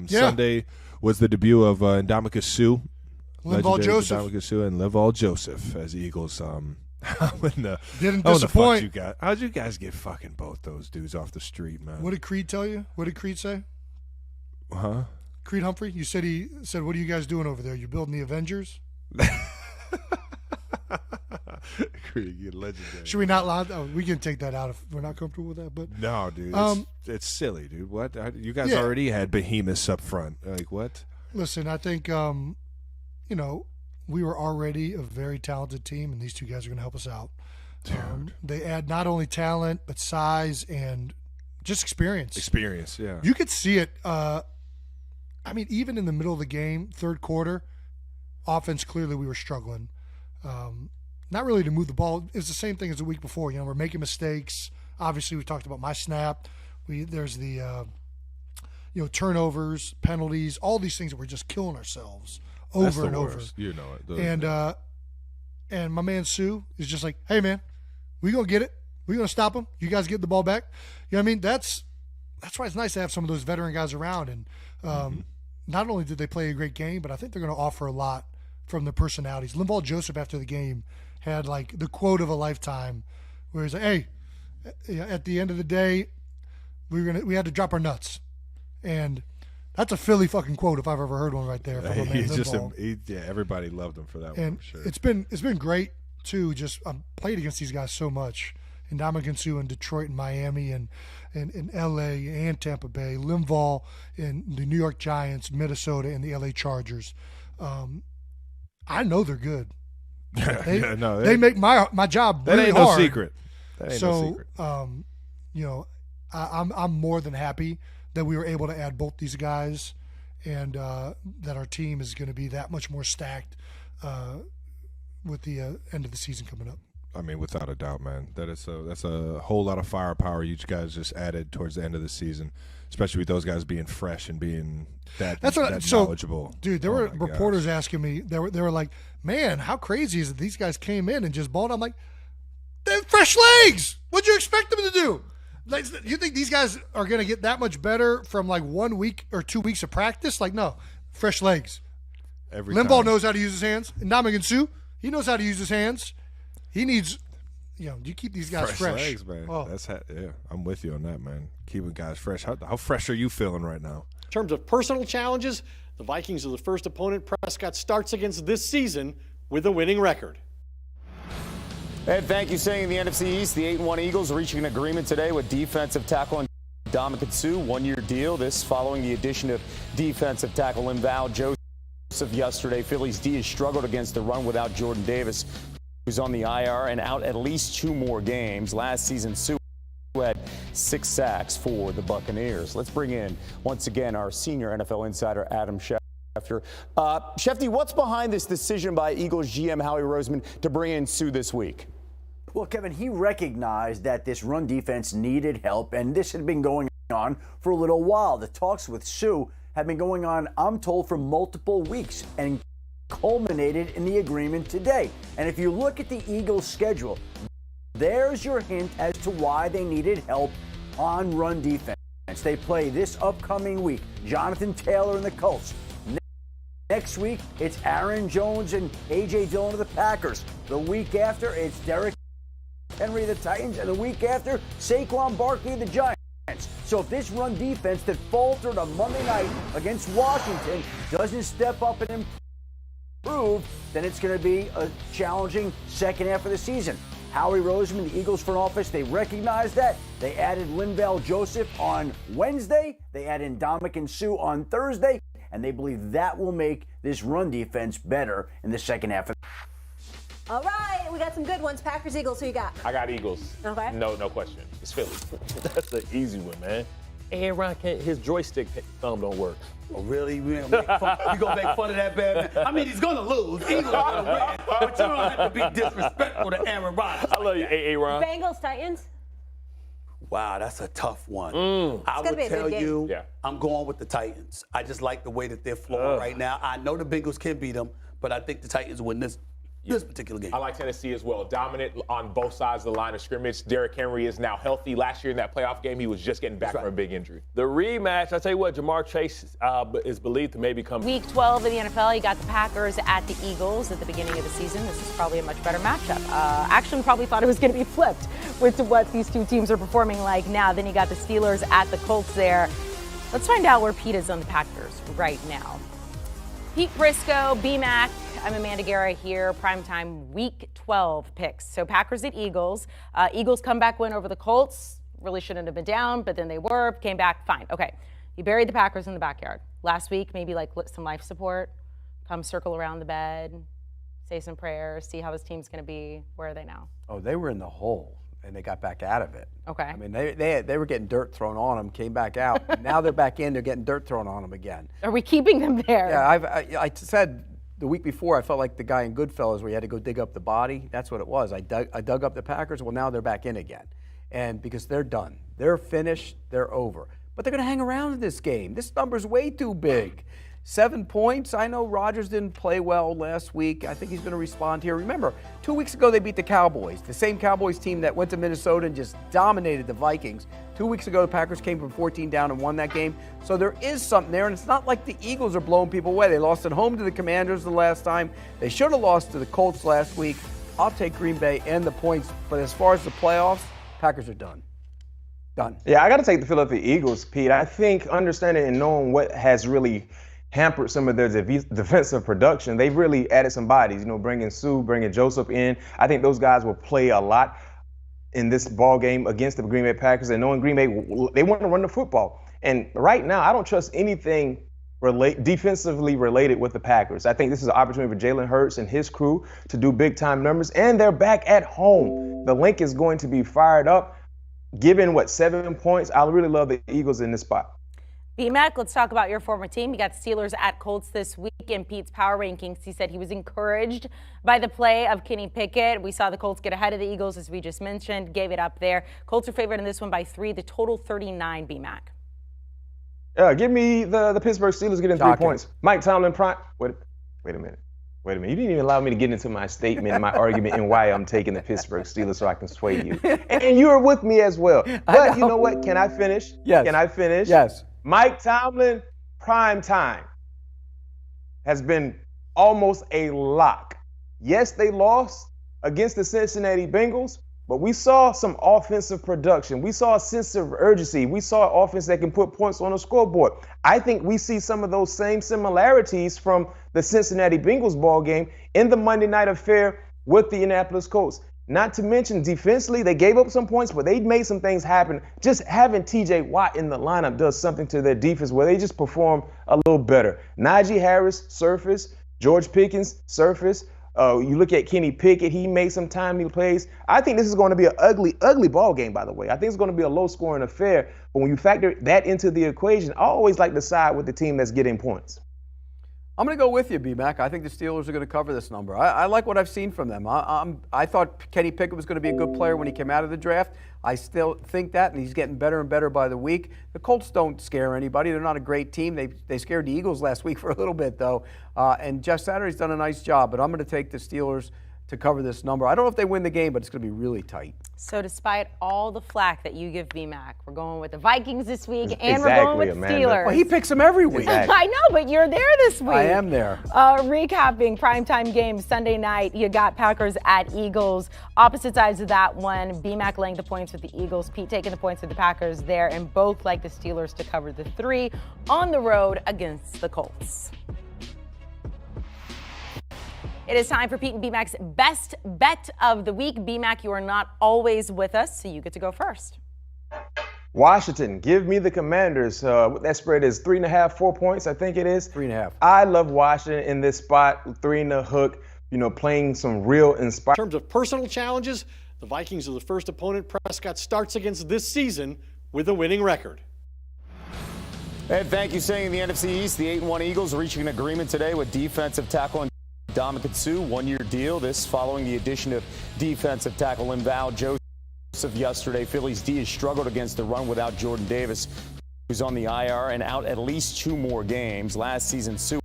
Sunday was the debut of Ndamukong Suh-Linval Joseph. Ndamukong Suh and Linval Joseph as Eagles. Didn't disappoint. You guys. How'd you guys get fucking both those dudes off the street, man? What did Creed tell you? What did Creed say? Huh? Creed Humphrey? He said, what are you guys doing over there? You building the Avengers? Creed, you're legendary. Should we not lie? Oh, we can take that out if we're not comfortable with that. But no, dude, it's silly, dude. What? You guys already had behemoths up front. Like what? Listen, I think we were already a very talented team, and these two guys are going to help us out. They add not only talent but size and just experience. Experience, yeah. You could see it. Even in the middle of the game, third quarter, offense, clearly we were struggling. Not really to move the ball. It's the same thing as the week before. We're making mistakes. Obviously, we talked about my snap. There's the turnovers, penalties, all these things that we're just killing ourselves over and over. You know it. And my man Sue is just like, hey man, we gonna get it. We gonna stop them. You guys get the ball back. You know what I mean? That's why it's nice to have some of those veteran guys around. And not only did they play a great game, but I think they're gonna offer a lot from their personalities. Linval Joseph after the game had like the quote of a lifetime, where he's like, "Hey, at the end of the day, we had to drop our nuts," and that's a Philly fucking quote if I've ever heard one right there from a man Linval. Everybody loved him for that and one. For sure. It's been great too. Just I've played against these guys so much. Ndamukong Suh in Detroit and Miami and in L.A. and Tampa Bay. Linval in the New York Giants, Minnesota, and the L.A. Chargers. I know they're good. They make my job really hard. That ain't no secret. I'm more than happy that we were able to add both these guys, and that our team is going to be that much more stacked with the end of the season coming up. I mean, without a doubt, man. That's a whole lot of firepower you guys just added towards the end of the season, especially with those guys being fresh and being that knowledgeable. Dude, there were reporters asking me. They were like, "Man, how crazy is it? These guys came in and just balled." I'm like, "They're fresh legs. What'd you expect them to do? Like, you think these guys are going to get that much better from like 1 week or 2 weeks of practice? Like, no, fresh legs. Linval knows how to use his hands. And Ndamukong Suh, he knows how to use his hands. He needs, you keep these guys fresh. Legs, man. Oh. I'm with you on that, man. Keeping guys fresh. How fresh are you feeling right now? In terms of personal challenges, the Vikings are the first opponent Prescott starts against this season with a winning record. And thank you. Staying in the NFC East, the 8-1 Eagles reaching an agreement today with defensive tackle Ndamukong Suh, one-year deal. This following the addition of defensive tackle Linval Joseph yesterday. Philly's D has struggled against the run without Jordan Davis, who's on the IR and out at least 2 more games. Last season, Suh had 6 sacks for the Buccaneers. Let's bring in, once again, our senior NFL insider, Adam Schefter. Shefty, what's behind this decision by Eagles GM Howie Roseman to bring in Suh this week? Well, Kevin, he recognized that this run defense needed help, and this had been going on for a little while. The talks with Suh have been going on, I'm told, for multiple weeks, and culminated in the agreement today. And if you look at the Eagles' schedule, there's your hint as to why they needed help on run defense. They play this upcoming week Jonathan Taylor and the Colts. Next week, it's Aaron Jones and A.J. Dillon of the Packers. The week after, it's Derrick Henry of the Titans. And the week after, Saquon Barkley of the Giants. So if this run defense that faltered on Monday night against Washington doesn't step up and improve, then it's going to be a challenging second half of the season. Howie Roseman, the Eagles front office, they recognize that. They added Linval Joseph on Wednesday. They added Ndamukong Suh on Thursday. And they believe that will make this run defense better in the second half. All right, we got some good ones. Packers, Eagles, who you got? I got Eagles. Okay. No question. It's Philly. That's the easy one, man. Aaron can't, his joystick thumb don't work. Oh, really? You gonna make fun of that bad man? I mean, he's gonna lose. Eagles gonna win. But you don't have to be disrespectful to Aaron Rodgers. I love you, Aaron. Bengals, Titans. Wow, that's a tough one. I would tell you, I'm going with the Titans. I just like the way that they're flowing right now. I know the Bengals can beat them, but I think the Titans win this. this particular game. I like Tennessee as well. Dominant on both sides of the line of scrimmage. Derrick Henry is now healthy. Last year in that playoff game, he was just getting back from a big injury. The rematch, I tell you what, Jamar Chase is believed to maybe come. Week 12 in the NFL, you got the Packers at the Eagles at the beginning of the season. This is probably a much better matchup. Actually, we probably thought it was going to be flipped with what these two teams are performing like now. Then you got the Steelers at the Colts there. Let's find out where Pete is on the Packers right now. Pete Briscoe, B-Mac. I'm Amanda Guerra here, primetime Week 12 picks. So Packers at Eagles. Eagles comeback win over the Colts. Really shouldn't have been down, but then they were, came back, fine. Okay, you buried the Packers in the backyard. Last week, maybe like some life support, come circle around the bed, say some prayers, see how this team's gonna be. Where are they now? Oh, they were in the hole, and they got back out of it. Okay. I mean, they were getting dirt thrown on them, came back out. Now they're back in, they're getting dirt thrown on them again. Are we keeping them there? Yeah, I said the week before, I felt like the guy in Goodfellas where you had to go dig up the body. That's what it was. I dug up the Packers. Well, now they're back in again. And because they're done. They're finished. They're over. But they're going to hang around in this game. This number's way too big. 7 points. I know Rodgers didn't play well last week. I think he's going to respond here. Remember, 2 weeks ago they beat the Cowboys, the same Cowboys team that went to Minnesota and just dominated the Vikings. 2 weeks ago, the Packers came from 14 down and won that game. So there is something there, and it's not like the Eagles are blowing people away. They lost at home to the Commanders the last time. They should have lost to the Colts last week. I'll take Green Bay and the points, but as far as the playoffs, Packers are done. Done. Yeah, I got to take the Philadelphia Eagles, Pete. I think understanding and knowing what has really hampered some of their defensive production, they've really added some bodies, bringing Sue, bringing Joseph in. I think those guys will play a lot in this ball game against the Green Bay Packers, and knowing Green Bay, they want to run the football. And right now, I don't trust anything defensively related with the Packers. I think this is an opportunity for Jalen Hurts and his crew to do big-time numbers, and they're back at home. The link is going to be fired up. Given, 7 points, I really love the Eagles in this spot. B-Mac, let's talk about your former team. You got Steelers at Colts this week in Pete's power rankings. He said he was encouraged by the play of Kenny Pickett. We saw the Colts get ahead of the Eagles, as we just mentioned, gave it up there. Colts are favored in this one by 3, the total 39, B-Mac. Give me the Pittsburgh Steelers getting 3 points. Mike Tomlin, wait a minute. You didn't even allow me to get into my statement, my argument, and why I'm taking the Pittsburgh Steelers so I can sway you. And you are with me as well. But you know what? Can I finish? Yes. Can I finish? Yes. Mike Tomlin, prime time, has been almost a lock. Yes, they lost against the Cincinnati Bengals, but we saw some offensive production. We saw a sense of urgency. We saw an offense that can put points on the scoreboard. I think we see some of those same similarities from the Cincinnati Bengals ball game in the Monday night affair with the Indianapolis Colts. Not to mention defensively, they gave up some points, but they made some things happen. Just having TJ Watt in the lineup does something to their defense where they just perform a little better. Najee Harris, surface. George Pickens, surface. You look at Kenny Pickett, he made some timely plays. I think this is going to be an ugly, ugly ball game, by the way. I think it's going to be a low-scoring affair. But when you factor that into the equation, I always like to side with the team that's getting points. I'm going to go with you, B-Mac. I think the Steelers are going to cover this number. I like what I've seen from them. I thought Kenny Pickett was going to be a good player when he came out of the draft. I still think that, and he's getting better and better by the week. The Colts don't scare anybody. They're not a great team. They scared the Eagles last week for a little bit, though. And Jeff Saturday's done a nice job, but I'm going to take the Steelers to cover this number. I don't know if they win the game, but it's going to be really tight. So despite all the flack that you give B-Mac, we're going with the Vikings this week, and we're going with the Steelers. Well, he picks them every week. Exactly. I know, but you're there this week. I am there. Recapping primetime games Sunday night, you got Packers at Eagles. Opposite sides of that one, B-Mac laying the points with the Eagles, Pete taking the points with the Packers there, and both like the Steelers to cover the 3 on the road against the Colts. It is time for Pete and B-Mac's best bet of the week. B-Mac, you are not always with us, so you get to go first. Washington, give me the Commanders. That spread is 3.5, 4 points, I think it is. 3.5. I love Washington in this spot, 3 in the hook, playing some real inspired. In terms of personal challenges, the Vikings are the first opponent Prescott starts against this season with a winning record. And thank you, saying in the NFC East, the 8-1 Eagles reaching an agreement today with defensive tackle Ndamukong Suh, 1-year deal. This following the addition of defensive tackle Ndamukong Joseph yesterday. Philly's D has struggled against the run without Jordan Davis, who's on the IR and out at least 2 more games. Last season, Suh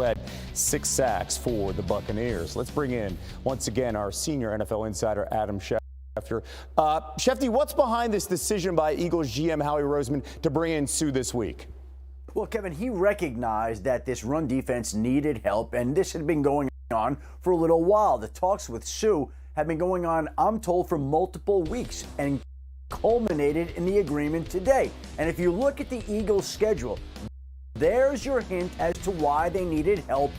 who had 6 sacks for the Buccaneers. Let's bring in, once again, our senior NFL insider, Adam Schefter. Shefty, what's behind this decision by Eagles GM Howie Roseman to bring in Suh this week? Well, Kevin, he recognized that this run defense needed help, and this had been going on for a little while. The talks with Suh have been going on, I'm told, for multiple weeks and culminated in the agreement today. And if you look at the Eagles' schedule, there's your hint as to why they needed help